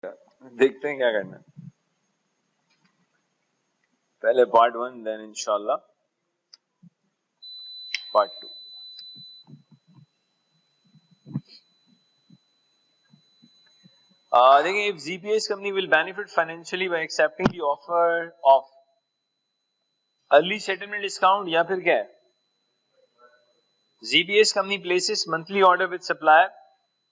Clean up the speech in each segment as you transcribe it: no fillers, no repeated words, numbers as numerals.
देखते हैं क्या करना है। पहले पार्ट 1 देन इंशाल्लाह पार्ट 2। देखिए, if ZPS company will benefit financially by accepting the offer of early settlement discount, या फिर क्या है, ZPS company places monthly order with supplier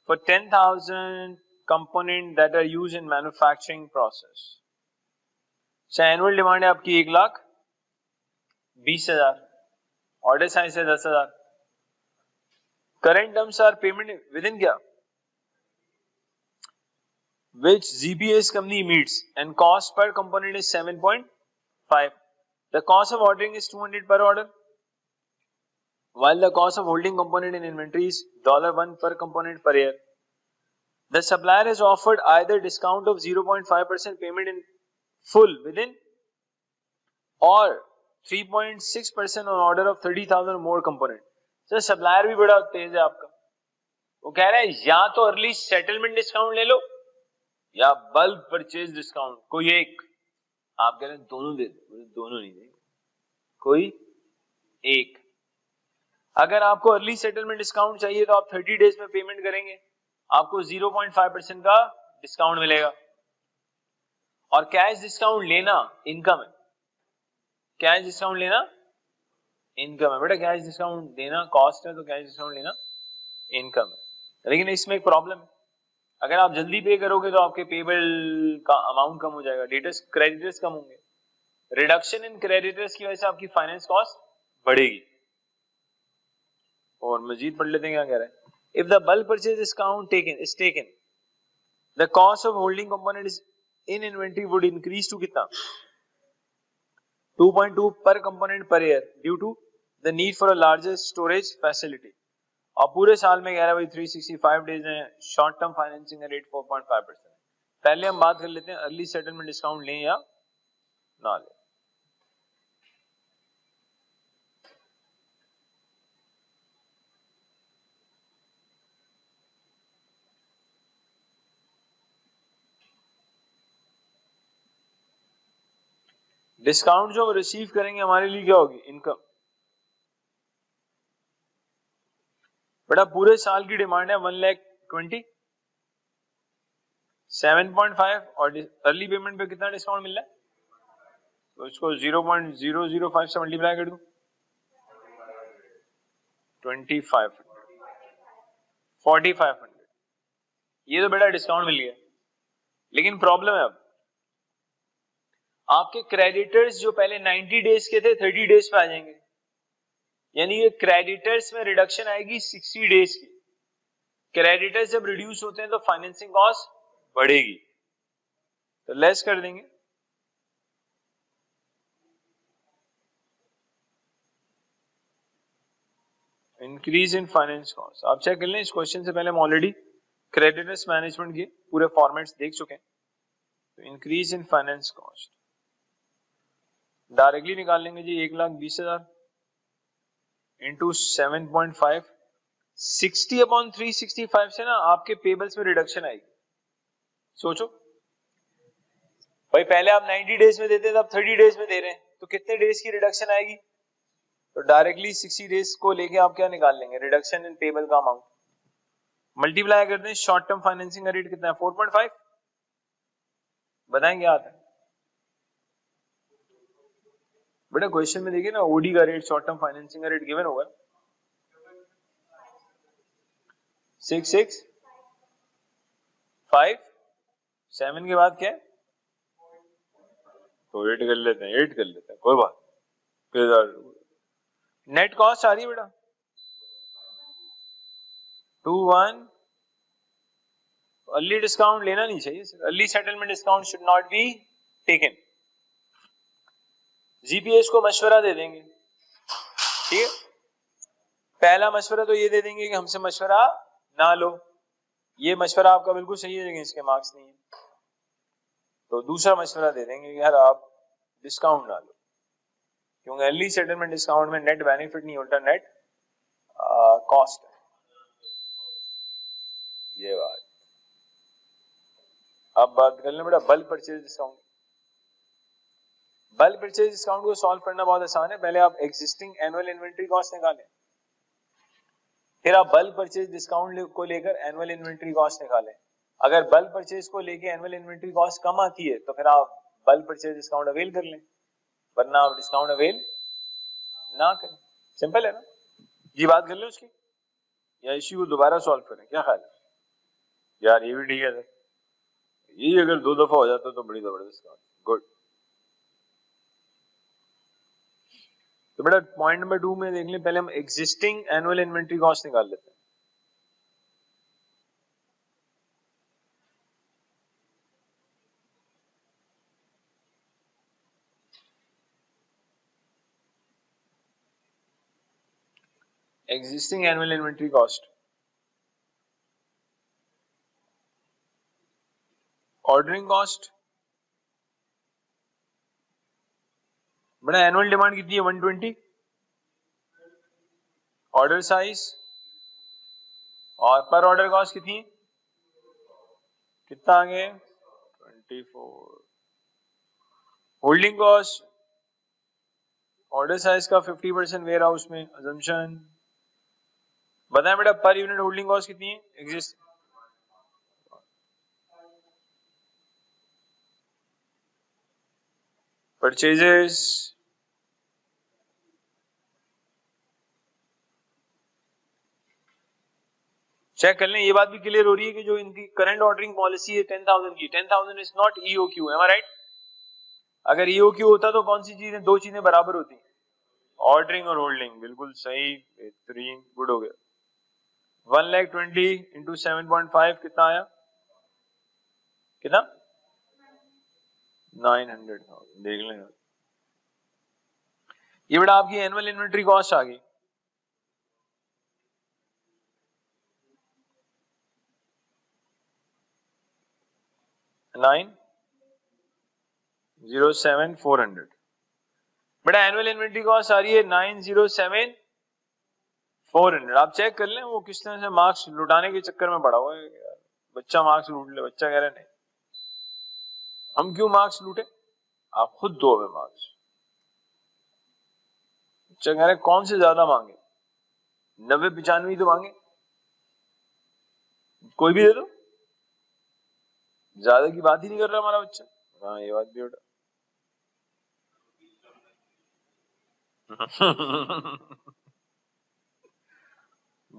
for 10,000 component that are used in manufacturing process. So annual demand है आपकी 1,20,000, order size है 10,000. Current terms are payment within क्या, which ZPS company meets, and cost per component is 7.5. The cost of ordering is 200 per order, while the cost of holding component in inventory is $1 per component per year. The supplier is offered either discount of 0.5% payment in full within or 3.6% on order of 30,000 more component. So supplier भी बड़ा तेज है आपका, वो कह रहा है या तो अर्ली सेटलमेंट डिस्काउंट ले लो या बल्क परचेज डिस्काउंट, कोई एक. आप कह रहे हैं दोनों दे दो, दोनों नहीं देंगे, कोई एक. अगर आपको अर्ली सेटलमेंट डिस्काउंट चाहिए तो आप 30 डेज में पेमेंट करेंगे, आपको 0.5% का डिस्काउंट मिलेगा. और कैश डिस्काउंट लेना इनकम है, कैश डिस्काउंट लेना इनकम है बेटा, कैश डिस्काउंट देना कॉस्ट है तो कैश डिस्काउंट लेना इनकम है. लेकिन इसमें एक प्रॉब्लम है, अगर आप जल्दी पे करोगे तो आपके पेबल का अमाउंट कम हो जाएगा, डेटर्स क्रेडिटर्स कम होंगे. रिडक्शन इन क्रेडिटर्स की वजह से आपकी फाइनेंस कॉस्ट बढ़ेगी. और मजीद पढ़ लेते हैं क्या कह रहा है. If the bulk purchase discount is taken, the cost of holding component is in inventory would increase to कितना, 2.2 per component per year due to the need for a larger storage facility. और पूरे साल में कह रहा है भाई 365 days है, शॉर्ट टर्म फाइनेंसिंग का रेट 4.5%. पहले हम बात कर लेते हैं अर्ली सेटलमेंट डिस्काउंट लें या ना लें. डिस्काउंट जो रिसीव करेंगे हमारे लिए क्या होगी, इनकम. बड़ा पूरे साल की डिमांड है 1,20,000, 7.5 और अर्ली पेमेंट पे कितना डिस्काउंट मिल रहा है, तो इसको 0.005 से मल्टीप्लाई कर दूं, 2500, 4500. ये तो बेटा डिस्काउंट मिल गया. लेकिन प्रॉब्लम है, अब आपके क्रेडिटर्स जो पहले 90 डेज के थे 30 डेज पे आ जाएंगे, यानी ये क्रेडिटर्स में रिडक्शन आएगी 60 डेज की. क्रेडिटर्स जब रिड्यूस होते हैं तो फाइनेंसिंग कॉस्ट बढ़ेगी, तो लेस कर देंगे. इंक्रीज इन फाइनेंस कॉस्ट आप चेक कर लें. इस क्वेश्चन से पहले हम ऑलरेडी क्रेडिटर्स मैनेजमेंट के पूरे फॉर्मेट्स देख चुके हैं. तो increase in finance cost directly निकाल लेंगे जी, 1,20,000 इंटू 7.5, 60/365 से ना आपके पेबल्स में रिडक्शन आएगी. सोचो भाई, पहले आप 90 डेज में देते थे, अब 30 डेज में दे रहे हैं, तो कितने डेज की रिडक्शन आएगी. तो डायरेक्टली 60 डेज को लेके आप क्या निकाल लेंगे, रिडक्शन इन पेबल का अमाउंट, मल्टीप्लाई करते हैं. शॉर्ट टर्म फाइनेंसिंग का रेट कितना है, 4.5. बताएं क्या आता है बेटा, क्वेश्चन में देखिए ना, ओडी का रेट, शॉर्ट टर्म फाइनेंसिंग का रेट गिवन होगा 6,6,5,7 के बाद क्या है, तो 8 कर लेते हैं, 8 कर लेते हैं, कोई बात. नेट कॉस्ट आ रही है बेटा 2,1. अर्ली डिस्काउंट लेना नहीं चाहिए, early settlement discount should not be taken. GPS को मशवरा दे देंगे, ठीक है. पहला मशवरा तो ये दे देंगे कि हमसे मशवरा ना लो, ये मशवरा आपका बिल्कुल सही है लेकिन इसके मार्क्स नहीं है. तो दूसरा मशवरा दे देंगे कि यार आप डिस्काउंट ना लो, क्योंकि अर्ली सेटलमेंट डिस्काउंट में नेट बेनिफिट नहीं होता, नेट कॉस्ट है. ये बात. अब बात कर लें बेटा bulk purchase discount. Bulk purchase discount को सॉल्व करना बहुत आसान है। पहले आप एग्जिस्टिंग एनुअल इन्वेंट्री कॉस्ट निकालें, फिर आप बल्क परचेज डिस्काउंट को लेकर एनुअल इन्वेंट्री कॉस्ट निकालें। अगर बल्क परचेज को लेकर एनुअल इन्वेंट्री कॉस्ट कम आती है तो फिर आप बल्क परचेज डिस्काउंट अवेल कर लें, वरना आप डिस्काउंट अवेल ना करें। सिंपल है ना जी। बात कर लें उसकी या इश्यू को दोबारा सॉल्व करें, क्या ख्याल है यार? ये भी ठीक है सर, ये अगर 2 दफा हो जाता तो बड़ी जबरदस्त बात। गुड। तो बेटा पॉइंट नंबर 2 में देख लें, पहले हम एग्जिस्टिंग एनुअल इन्वेंट्री कॉस्ट निकाल लेते हैं। Existing annual inventory cost, ordering cost. बेटा एनुअल डिमांड कितनी है? 120। ऑर्डर साइज और पर ऑर्डर कॉस्ट कितनी है? कितना आ गया? 24। होल्डिंग कॉस्ट, ऑर्डर साइज का 50% वेयर हाउस में अजम्पशन। बताएं बेटा पर यूनिट होल्डिंग कॉस्ट कितनी है? एग्जिस्ट परचेजेस, चेक कर लें। ये बात भी क्लियर हो रही है कि जो इनकी करंट ऑर्डरिंग पॉलिसी है 10,000 की, 10,000 is not EOQ, am I right? अगर ईओक्यू होता तो कौन सी चीजें, दो चीजें बराबर होती, ऑर्डरिंग और होल्डिंग। बिल्कुल सही, बेहतरीन, गुड हो गया। 1,20,000 इंटू 7.5 कितना आया? कितना? 900,000। देख लें, ये बेटा आपकी एनुअल इन्वेंट्री कॉस्ट आ गई। नाइन 907,400। बेटा एनुअल इन्वेंट्री कॉस्ट आ रही है 907,400। आप चेक कर लें वो किस तरह से मार्क्स लुटाने के चक्कर में पड़ा हुआ है। बच्चा मार्क्स लूट ले, बच्चा कह रहा है नहीं हम क्यों मार्क्स लूटे, आप खुद दो हमें मार्क्स। बच्चा कह रहा है कौन से ज्यादा मांगे, 90-95 तो मांगे, कोई भी दे दो, ज्यादा की बात ही नहीं कर रहा हमारा बच्चा। हाँ ये बात भी बेटा।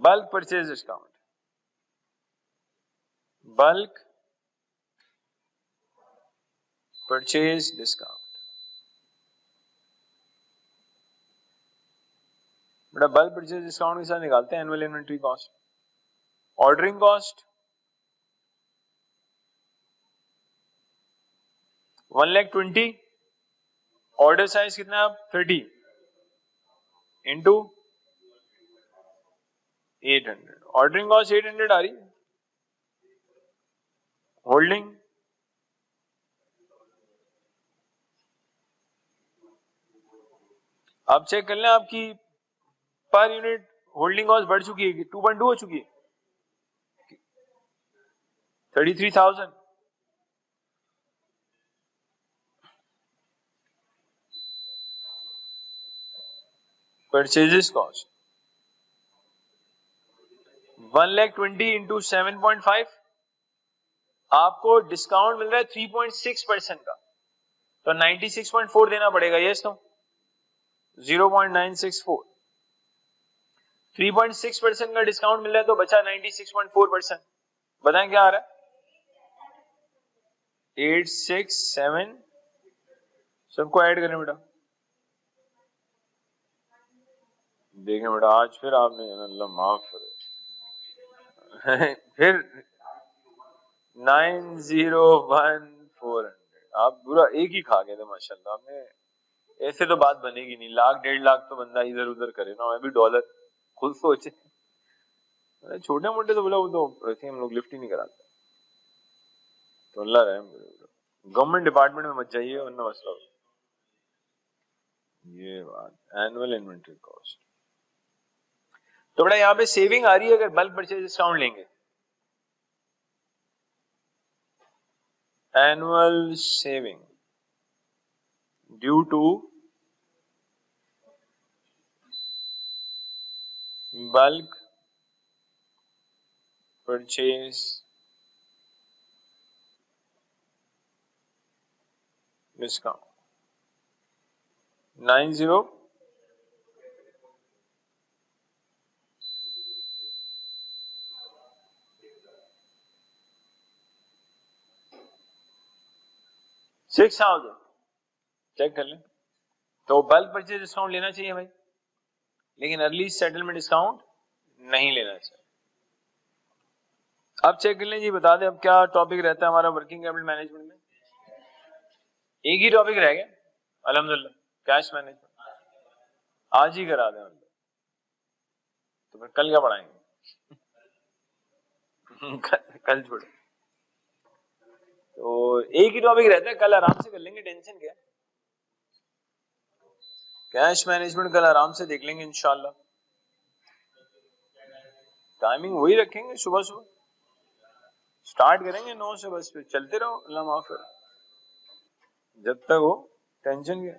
Bulk purchase discount, bulk purchase discount. बेटा बल्क परचेज डिस्काउंट के साथ निकालते हैं annual inventory cost. Ordering cost 1,20,000, order size कितना है? 30 इंटू 800, ऑर्डरिंग कॉस्ट 800 आ रही। होल्डिंग आप चेक कर लें, आपकी पर यूनिट होल्डिंग कॉस्ट बढ़ चुकी है, 2.2 हो चुकी है, 33,000। परचेजेस कॉस्ट 1,20,000 इंटू 7.5, आपको डिस्काउंट मिल रहा है 3.6% का, तो 96.4 देना पड़ेगा। Yes no? 0.964, 3.6% का डिस्काउंट मिल रहा है तो बचा 96.4%। बताएं क्या आ रहा है? 867। सबको ऐड करें बेटा। देखें बेटा आज फिर आपने अल्लाह माफ करे फिर 901,400 आप पूरा एक ही खा गए थे माशाल्लाह। आपने ऐसे तो बात बनेगी नहीं, 1,00,000-1,50,000 तो बंदा इधर उधर करे ना, अभी डॉलर खुद सोचे। छोटे मोटे तो बोला वो तो वैसे हम लोग लिफ्ट ही नहीं कराते, तो अल्लाह रहम करे। गवर्नमेंट डिपार्टमेंट में मत जाइए वरना मसला। ये बात एनुअल इन्वेंट्री कॉस्ट। तो बेटा यहाँ पे सेविंग आ रही है अगर बल्क परचेज डिस्काउंट लेंगे। annual saving due to bulk purchase discount 90 6,000 check कर लें। तो बल्क परचेज डिस्काउंट लेना चाहिए भाई, लेकिन अर्ली सेटलमेंट डिस्काउंट नहीं लेना चाहिए। अब चेक कर लें जी, बता दें अब क्या टॉपिक रहता है हमारा वर्किंग कैपिटल मैनेजमेंट में। एक ही टॉपिक रह गया अल्हम्दुलिल्लाह, कैश मैनेजमेंट। आज ही करा दें तो फिर कल क्या पढ़ाएंगे कल छोड़े। तो एक ही टॉपिक रहता है, कल आराम से कर लेंगे, टेंशन क्या। कैश मैनेजमेंट कल आराम से देख लेंगे इंशाल्लाह। टाइमिंग वही रखेंगे, सुबह सुबह स्टार्ट करेंगे 9 से, बस फिर चलते रहो, अल्लाह माफ करे जब तक हो, टेंशन क्या।